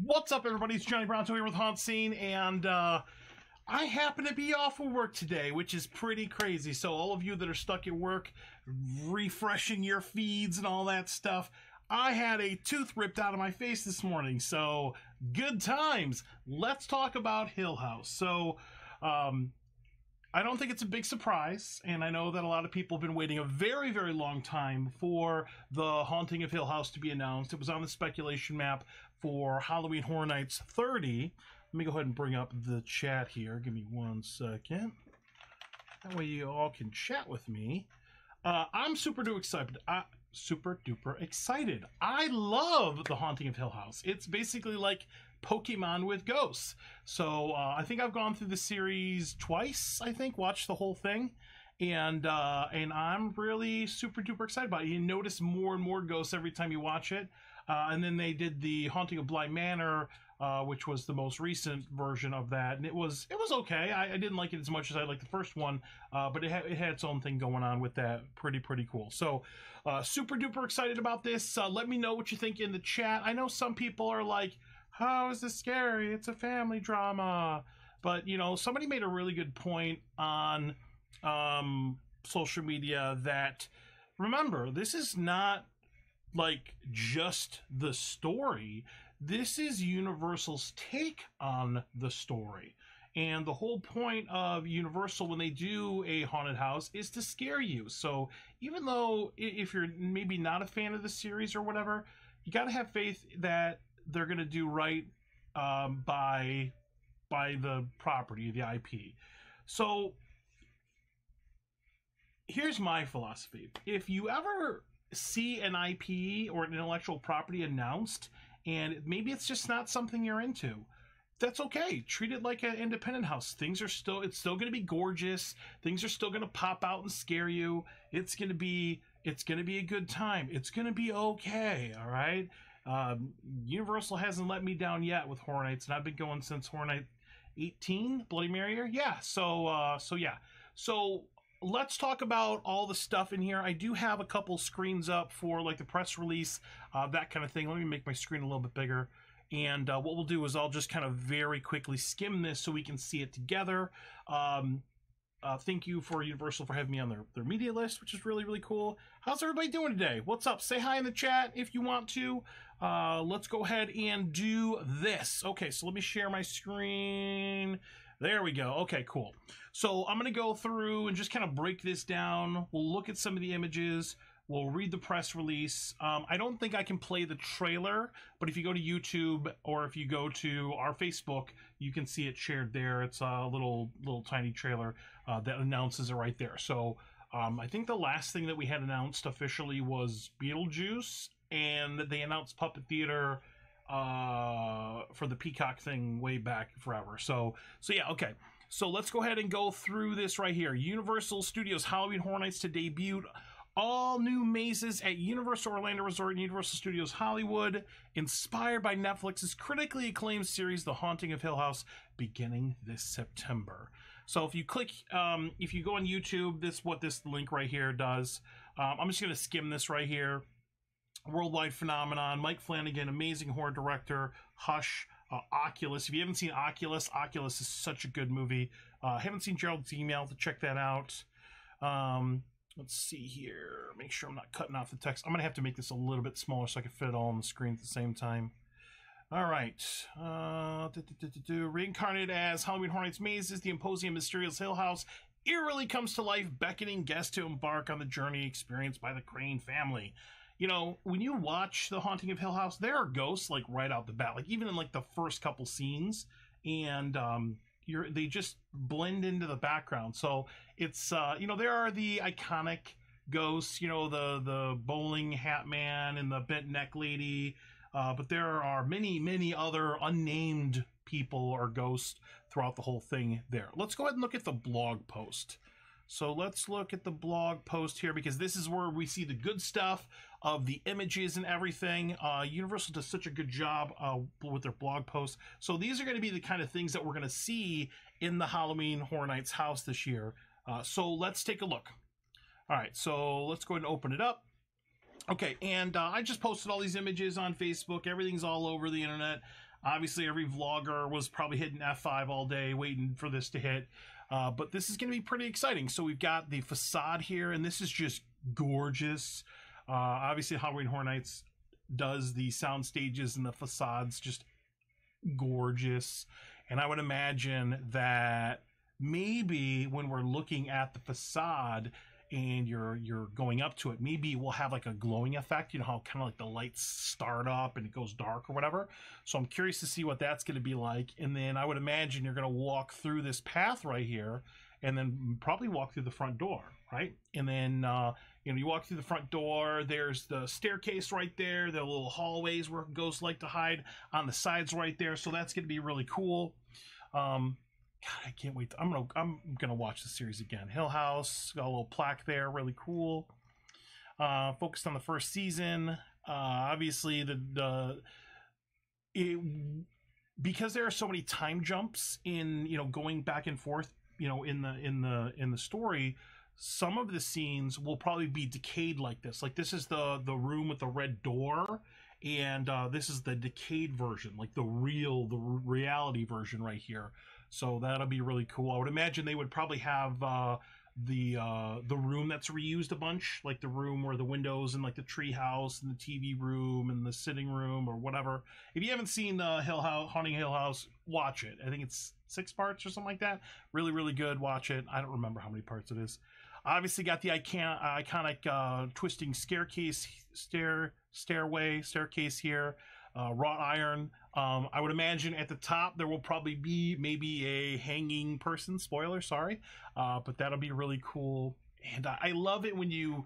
What's up, everybody? It's Johnny Bronto here with Haunt Scene, and I happen to be off of work today, which is pretty crazy. So all of you that are stuck at work, refreshing your feeds and all that stuff, I had a tooth ripped out of my face this morning, so good times. Let's talk about Hill House. So, I don't think it's a big surprise, and I know that a lot of people have been waiting a very, very long time for the Haunting of Hill House to be announced. It was on the speculation map for Halloween Horror Nights 30. Let me go ahead and bring up the chat here. Give me 1 second. That way you all can chat with me. I'm super duper excited. I love the Haunting of Hill House. It's basically like Pokemon with ghosts. So I think I've gone through the series twice. I think watched the whole thing, and I'm really super duper excited about it. You notice more and more ghosts every time you watch it. And then they did the Haunting of Bly Manor, which was the most recent version of that, and it was okay. I didn't like it as much as I liked the first one, but it had its own thing going on with that. Pretty cool. So super duper excited about this. Let me know what you think in the chat. I know some people are like, how is this scary? It's a family drama. But, you know, somebody made a really good point on social media that, remember, this is not like just the story. This is Universal's take on the story. And the whole point of Universal when they do a haunted house is to scare you. So even though if you're maybe not a fan of the series or whatever, you got to have faith that they're going to do right by the property, the IP. So here's my philosophy. If you ever see an IP or an intellectual property announced and maybe it's just not something you're into, that's okay. Treat it like an independent house. It's still going to be gorgeous. Things are still going to pop out and scare you. It's going to be a good time. It's going to be okay. All right. Universal hasn't let me down yet with Horror Nights, and I've been going since Horror Night 18, Bloody Mary. Yeah. So yeah. So let's talk about all the stuff in here. I do have a couple screens up for like the press release, that kind of thing. Let me make my screen a little bit bigger. And what we'll do is I'll just kind of very quickly skim this so we can see it together. Thank you for Universal for having me on their media list, which is really cool. How's everybody doing today? What's up? Say hi in the chat if you want to. Let's go ahead and do this. Okay, so let me share my screen. There we go. Okay, cool. So I'm going to go through and just kind of break this down. We'll look at some of the images. We'll read the press release. I don't think I can play the trailer, but if you go to YouTube or if you go to our Facebook, you can see it shared there. It's a little tiny trailer that announces it right there. So I think the last thing that we had announced officially was Beetlejuice, and they announced Puppet Theater for the Peacock thing way back forever. So yeah, okay. So let's go ahead and go through this right here. Universal Studios Halloween Horror Nights to debut all new mazes at Universal Orlando Resort and Universal Studios Hollywood, inspired by Netflix's critically acclaimed series The Haunting of Hill House, beginning this September. So if you click, if you go on YouTube, this is what this link right here does. I'm just going to skim this right here. Worldwide phenomenon, Mike Flanagan, amazing horror director, Hush, Oculus. If you haven't seen Oculus, Oculus is such a good movie. Haven't seen Gerald's email to check that out. Let's see here. Make sure I'm not cutting off the text. I'm going to have to make this a little bit smaller so I can fit it all on the screen at the same time. All right. Reincarnated as Halloween Horror Nights mazes, the imposing and mysterious Hill House eerily comes to life, beckoning guests to embark on the journey experienced by the Crane family. You know, when you watch The Haunting of Hill House, there are ghosts like right out the bat, like even in like the first couple scenes, and they just blend into the background. So it's you know, there are the iconic ghosts, you know, the bowling hat man and the bent neck lady, but there are many other unnamed people or ghosts throughout the whole thing there. Let's go ahead and look at the blog post. So let's look at the blog post here, because this is where we see the good stuff of the images and everything. Universal does such a good job with their blog posts. So these are going to be the kind of things that we're going to see in the Halloween Horror Nights house this year. So let's take a look. All right, so let's go ahead and open it up. Okay, and I just posted all these images on Facebook. Everything's all over the internet. Obviously, every vlogger was probably hitting F5 all day waiting for this to hit. But this is going to be pretty exciting. So we've got the facade here, and this is just gorgeous. Obviously, Halloween Horror Nights does the sound stages and the facades just gorgeous. And I would imagine that maybe when we're looking at the facade and you're going up to it, maybe we'll have like a glowing effect, you know how kind of like the lights start up and it goes dark or whatever. So I'm curious to see what that's going to be like. And then I would imagine you're going to walk through this path right here and then probably walk through the front door, right? And then you know, you walk through the front door, there's the staircase right there, the little hallways where ghosts like to hide on the sides right there. So that's going to be really cool. God, I can't wait. I'm gonna watch the series again. Hill House, got a little plaque there, really cool. Focused on the first season. Obviously, because there are so many time jumps in, you know, going back and forth, you know, in the story. Some of the scenes will probably be decayed like this. Like this is the room with the red door, and this is the decayed version, like the reality version right here. So that'll be really cool. I would imagine they would probably have the room that's reused a bunch, like the room where the windows and like the tree house and the TV room and the sitting room or whatever. If you haven't seen Haunting Hill House, watch it. I think it's 6 parts or something like that. Really, really good. Watch it. I don't remember how many parts it is. Obviously got the iconic twisting staircase here. Wrought iron. I would imagine at the top there will probably be maybe a hanging person. Spoiler, sorry. But that'll be really cool. And I love it when you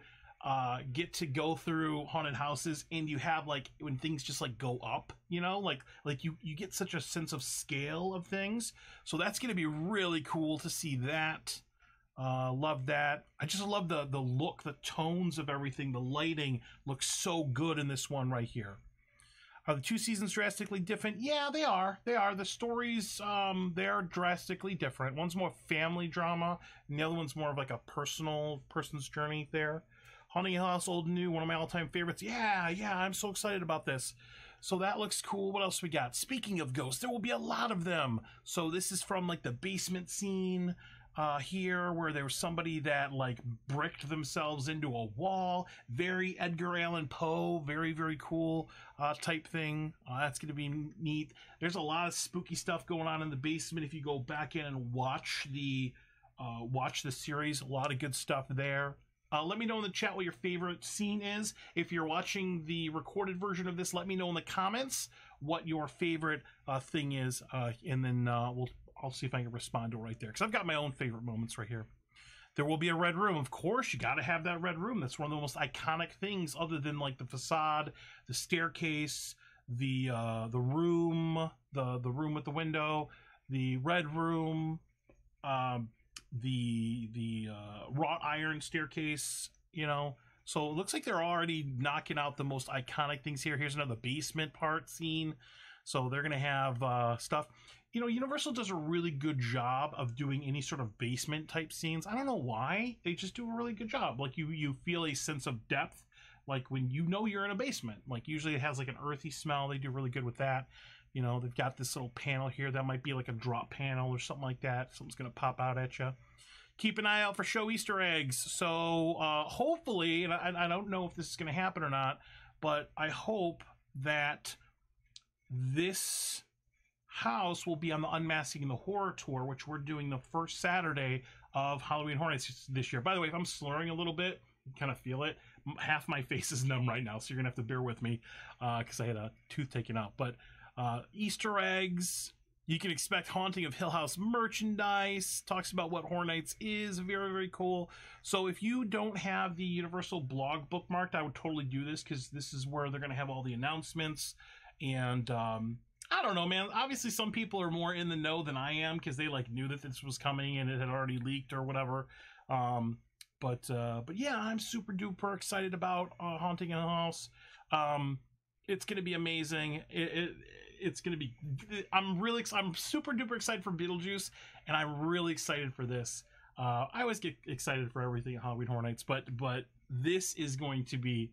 get to go through haunted houses and you have like when things just like go up, you know, like you get such a sense of scale of things. So that's going to be really cool to see that. Love that. I just love the look, the tones of everything. The lighting looks so good in this one right here. Are the 2 seasons drastically different? Yeah, they are. They are. The stories, they're drastically different. One's more family drama, and the other one's more of like a person's journey there. Haunting Hill House, old and new, one of my all-time favorites. Yeah, I'm so excited about this. So that looks cool. What else we got? Speaking of ghosts, there will be a lot of them. So this is from like the basement scene here where there was somebody that like bricked themselves into a wall. Very Edgar Allan Poe, very, very cool type thing. That's going to be neat. There's a lot of spooky stuff going on in the basement. If you go back in and watch the series, a lot of good stuff there. Let me know in the chat what your favorite scene is. If you're watching the recorded version of this, let me know in the comments what your favorite thing is, and then I'll see if I can respond to it right there, because I've got my own favorite moments right here. There will be a red room. Of course, you got to have that red room. That's one of the most iconic things, other than like the facade, the staircase, the room, the room with the window, the red room, the wrought iron staircase, you know. So it looks like they're already knocking out the most iconic things here. Here's another basement part scene. So they're going to have stuff. You know, Universal does a really good job of doing any sort of basement type scenes. I don't know why. They just do a really good job. Like you feel a sense of depth, like when you know you're in a basement. Like usually it has like an earthy smell. They do really good with that. You know, they've got this little panel here that might be like a drop panel or something like that. Something's going to pop out at you. Keep an eye out for show Easter eggs. So hopefully, and I don't know if this is going to happen or not, but I hope that this house will be on the Unmasking the Horror Tour, which we're doing the first Saturday of Halloween Horror Nights this year. By the way, if I'm slurring a little bit, you kind of feel it. Half my face is numb right now, so you're going to have to bear with me because I had a tooth taken out. But Easter eggs, you can expect Haunting of Hill House merchandise. Talks about what Horror Nights is. Very, very cool. So if you don't have the Universal blog bookmarked, I would totally do this, because this is where they're going to have all the announcements. And I don't know, man. Obviously, some people are more in the know than I am, because they like knew that this was coming and it had already leaked or whatever. But yeah, I'm super duper excited about Haunting Hill House. It's going to be amazing. It's going to be. I'm super duper excited for Beetlejuice, and I'm really excited for this. I always get excited for everything at Halloween Horror Nights, but this is going to be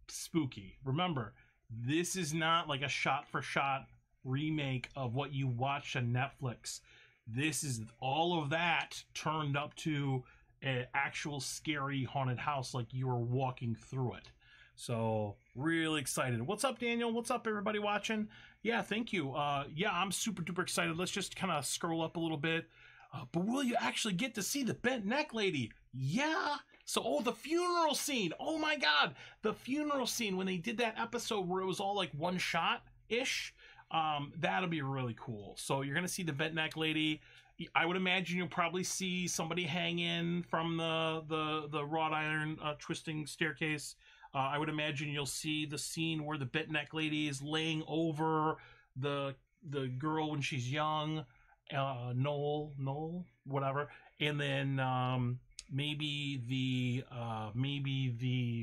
spooky. Remember, this is not like a shot for shot remake of what you watched on Netflix. This is all of that turned up to an actual scary haunted house, like you were walking through it. So really excited. What's up, Daniel? What's up, everybody watching? Yeah, thank you. Yeah, I'm super duper excited. Let's just kind of scroll up a little bit. But will you actually get to see the bent neck lady? Yeah. So, oh, the funeral scene. Oh my God. The funeral scene when they did that episode where it was all like one shot ish. That'll be really cool. So you're going to see the bent neck lady. I would imagine you'll probably see somebody hang in from the wrought iron twisting staircase. I would imagine you'll see the scene where the bent neck lady is laying over the girl when she's young. Noel, whatever, and then maybe the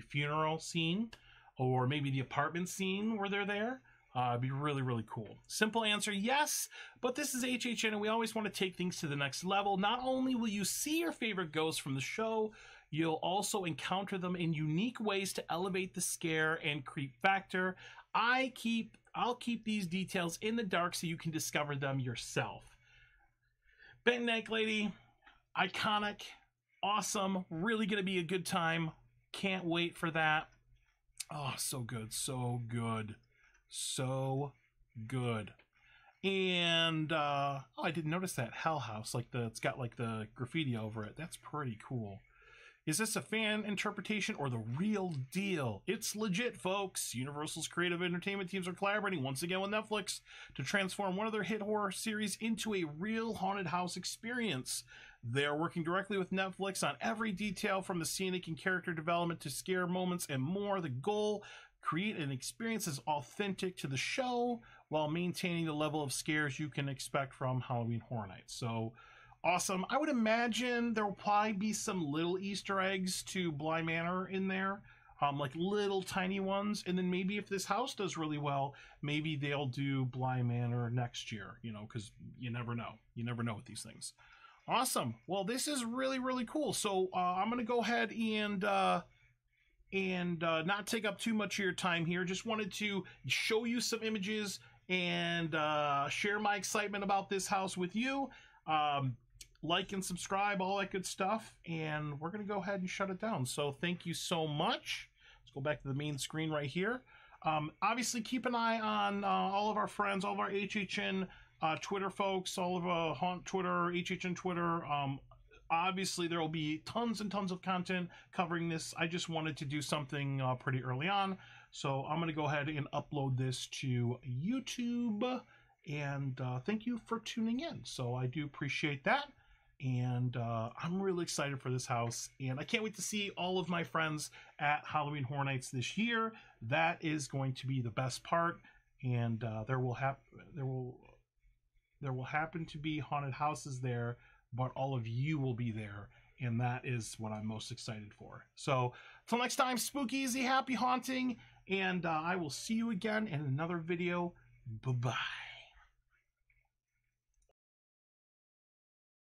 funeral scene, or maybe the apartment scene where they're there. It'd be really, really cool. Simple answer, yes, but this is HHN, and we always want to take things to the next level. Not only will you see your favorite ghosts from the show, you'll also encounter them in unique ways to elevate the scare and creep factor. I'll keep these details in the dark so you can discover them yourself. Bent neck lady, iconic, awesome, really gonna be a good time. Can't wait for that. Oh, so good, so good, so good. And oh, I didn't notice that Hell House, like it's got like the graffiti over it. That's pretty cool. Is this a fan interpretation or the real deal? It's legit, folks. Universal's creative entertainment teams are collaborating once again with Netflix to transform one of their hit horror series into a real haunted house experience. They're working directly with Netflix on every detail, from the scenic and character development to scare moments and more. The goal: create an experience as authentic to the show while maintaining the level of scares you can expect from Halloween Horror Nights. So awesome. I would imagine there will probably be some little Easter eggs to Bly Manor in there, like little tiny ones. And then maybe if this house does really well, maybe they'll do Bly Manor next year, you know, because you never know. You never know with these things. Awesome. Well, this is really, really cool. So I'm going to go ahead and not take up too much of your time here. Just wanted to show you some images and share my excitement about this house with you. Like and subscribe, all that good stuff, and we're going to go ahead and shut it down. So thank you so much. Let's go back to the main screen right here. Obviously, keep an eye on all of our friends, all of our HHN Twitter folks, all of Haunt Twitter, HHN Twitter. Obviously, there will be tons and tons of content covering this. I just wanted to do something pretty early on, so I'm going to go ahead and upload this to YouTube. And thank you for tuning in. So I do appreciate that. And I'm really excited for this house. And I can't wait to see all of my friends at Halloween Horror Nights this year. That is going to be the best part. And there will happen to be haunted houses there, but all of you will be there. And that is what I'm most excited for. So till next time, spooky, easy, happy haunting. And I will see you again in another video. Bye-bye.